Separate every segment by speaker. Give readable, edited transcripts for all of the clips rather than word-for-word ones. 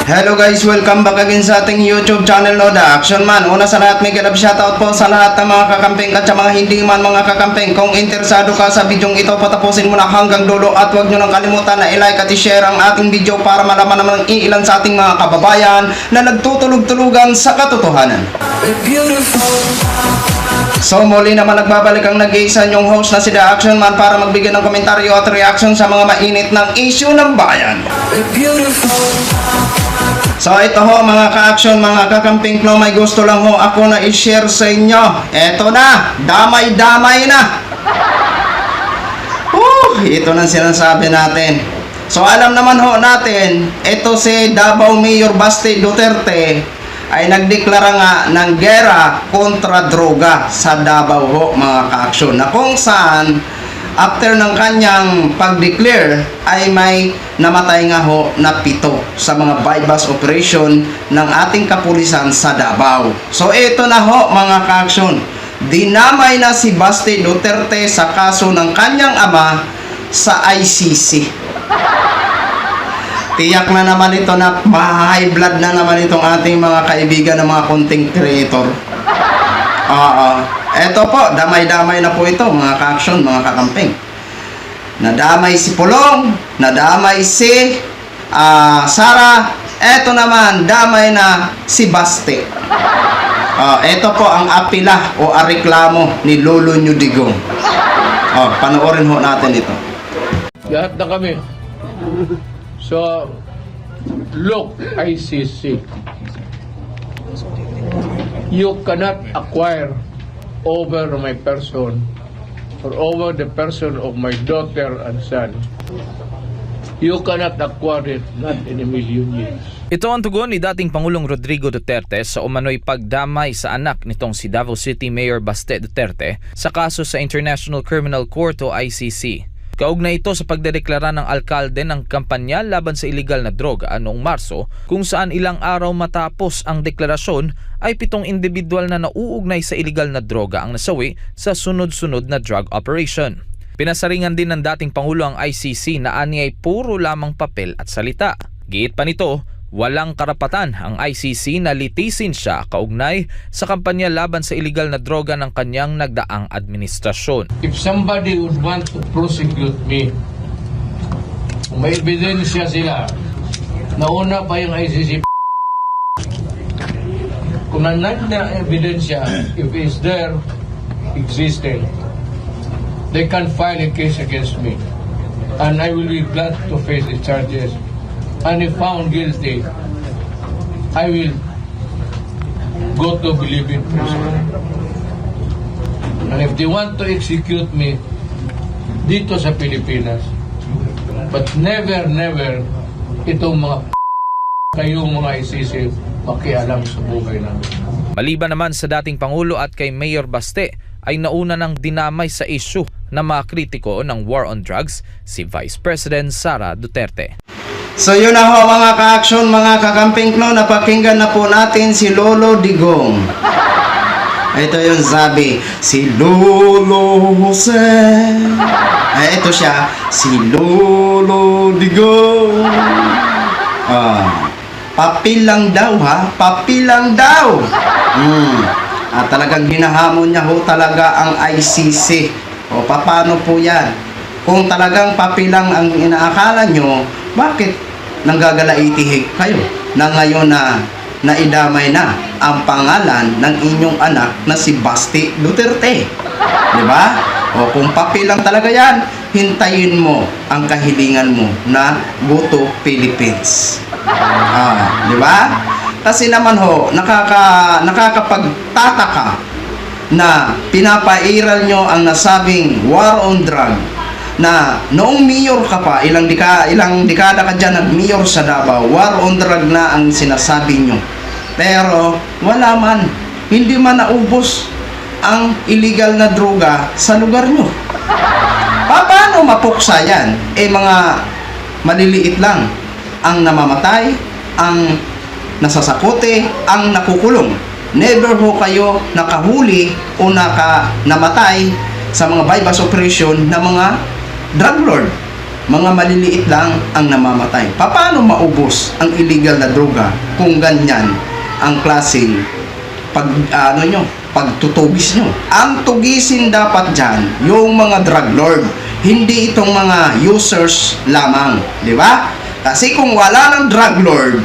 Speaker 1: Hello guys, welcome back again sa ating YouTube channel, no, The Action Man. Una sa lahat, may ganap shoutout po sa lahat ng mga kakampeng at sa mga hindi man mga kakampeng. Kung interesado ka sa bidyong ito, patapusin mo na hanggang dulo at huwag nyo nang kalimutan na i-like at i-share ang ating video para malaman naman ng ilan sa ating mga kababayan na nagtutulog-tulugan sa katotohanan. So muli naman nagbabalik ang nag-iisa nyong host na si The Action Man para magbigay ng komentaryo at reaction sa mga mainit ng issue ng bayan. So ito ho mga ka-action, mga kakamping klo, may gusto lang ho ako na i-share sa inyo. Eto na, damay-damay na. Ito nang sinasabi natin. So alam naman ho natin, ito si Davao Mayor Baste Duterte ay nagdeklara nga ng gera kontra droga sa Davao ho mga ka-action, na kung saan after ng kanyang pag-declare ay may namatay nga ho na 7 sa mga bypass operation ng ating kapulisan sa Davao. So ito na ho mga ka-action, dinamay na si Baste Duterte sa kaso ng kanyang ama sa ICC. Tiyak na naman ito na high blood na naman itong ating mga kaibigan ng mga content creator. Eto po, damay-damay na po ito mga ka-action, mga kakamping. Nadamay si Pulong, nadamay si Sara, eto naman, damay na si Baste. Eto po ang apila o areklamo ni Lolo Nyudigong. Panoorin ho natin ito.
Speaker 2: Lahat na kami. So, look, ICC. You cannot acquire over my person or over the person of my daughter and son. You cannot acquire it, not in a million years.
Speaker 3: Ito ang tugon ni dating Pangulong Rodrigo Duterte sa umano'y pagdamay sa anak nitong si Davao City Mayor Baste Duterte sa kaso sa International Criminal Court o ICC. Kaugnay ito sa pagdedeklara ng alkalde ng kampanya laban sa iligal na droga noong Marso, kung saan ilang araw matapos ang deklarasyon ay 7 individual na nauugnay sa iligal na droga ang nasawi sa sunod-sunod na drug operation. Pinasaringan din ng dating Pangulo ang ICC na ani ay puro lamang papel at salita. Giit pa nito, walang karapatan ang ICC na litisin siya kaugnay sa kampanya laban sa iligal na droga ng kanyang nagdaang administrasyon.
Speaker 2: If somebody would want to prosecute me, kung may ebidensya sila, nauna pa yung ICC. Kung nanay na ebidensya, if it's there, existing, they can file a case against me. And I will be glad to face the charges. And if found guilty, I will go to believe in prison. And if they want to execute me dito sa Pilipinas, but never itong mga kayong mga ICC makialam sa buhay namin.
Speaker 3: Maliban naman sa dating Pangulo at kay Mayor Baste, ay nauna ng dinamay sa issue na mga kritiko ng war on drugs si Vice President Sara Duterte.
Speaker 1: So yun na ho mga ka-action, mga kakamping klo, napakinggan na po natin si Lolo Digong. Ito yung sabi, si Lolo Jose. Ito siya, si Lolo Digong. Papil lang daw ha, papil lang daw. At talagang hinahamon niya ho talaga ang ICC. O paano po yan? Kung talagang papil lang ang inaakala nyo, bakit nanggagalaitihig kayo na ngayon na naidamay na ang pangalan ng inyong anak na si Baste Duterte? Diba? O kung papel lang talaga yan, hintayin mo ang kahilingan mo na Boto Philippines. Diba? Kasi naman ho, nakakapagtataka na pinapairal nyo ang nasabing war on drug, na noong mayor ka pa, ilang dekada ka dyan nag-mayor sa Davao, war on drug na ang sinasabi nyo. Pero wala man, hindi man naubos ang illegal na droga sa lugar nyo. Paano mapuksa yan? Mga maliliit lang ang namamatay, ang nasasakote, ang nakukulong. Never ho kayo nakahuli o namatay sa mga bypass operation na mga drug lord. mga maliliit lang ang namamatay. Paano maubos ang illegal na droga kung ganyan ang klaseng pagtutugis nyo? Ang tugisin dapat dyan, yung mga drug lord, hindi itong mga users lamang, di ba? Kasi kung wala ng drug lord,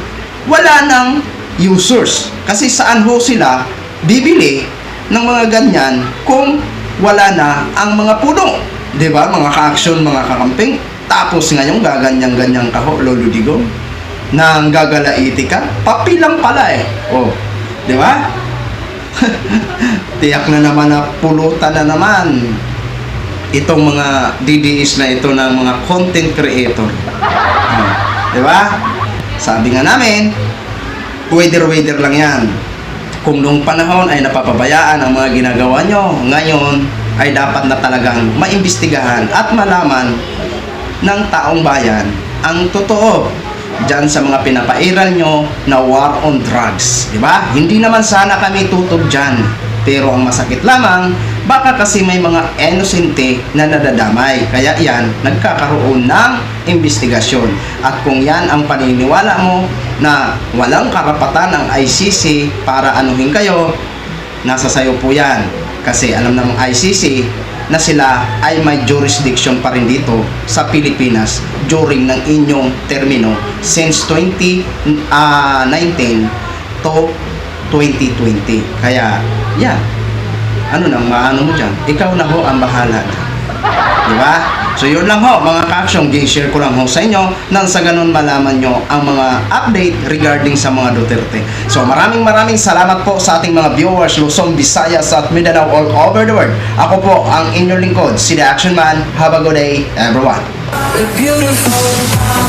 Speaker 1: wala ng users. Kasi saan ho sila bibili ng mga ganyan kung wala na ang mga puno, di ba? Mga ka-action, mga kakamping. Tapos ngayon gaganyan-ganyan ka ho, Lolo Digong, nang gagalaiti ka, papi lang pala eh. Oh, di ba? Tiyak na naman na pulutan na naman itong mga DDS na ito ng mga content creator. Oh, di ba? Sabi nga namin, weather lang yan. Kung noong panahon ay napapabayaan ang mga ginagawa nyo, ngayon ay dapat na talagang maimbestigahan at malaman ng taong bayan ang totoo dyan sa mga pinapairal nyo na war on drugs. Diba? Hindi naman sana kami tutob dyan. Pero ang masakit lamang, baka kasi may mga inosente na nadadamay. Kaya yan, nagkakaroon ng investigasyon. At kung yan ang paniniwala mo na walang karapatan ang ICC para anuhin kayo, nasa sayo po yan. Kasi alam ng ICC na sila ay may jurisdiction pa rin dito sa Pilipinas during ng inyong termino since 2019 to 2020. Kaya, yan. Ano nang maano mo dyan? Ikaw na ho ang bahala. Diba? So yun lang ho, mga ka-action, share ko lang ho sa inyo nang sa ganun malaman nyo ang mga update regarding sa mga Duterte. So maraming salamat po sa ating mga viewers, Luzon, Visayas at Mindanao all over the world. Ako po ang inyong lingkod, si The Action Man. Have a good day, everyone.
Speaker 4: We're beautiful.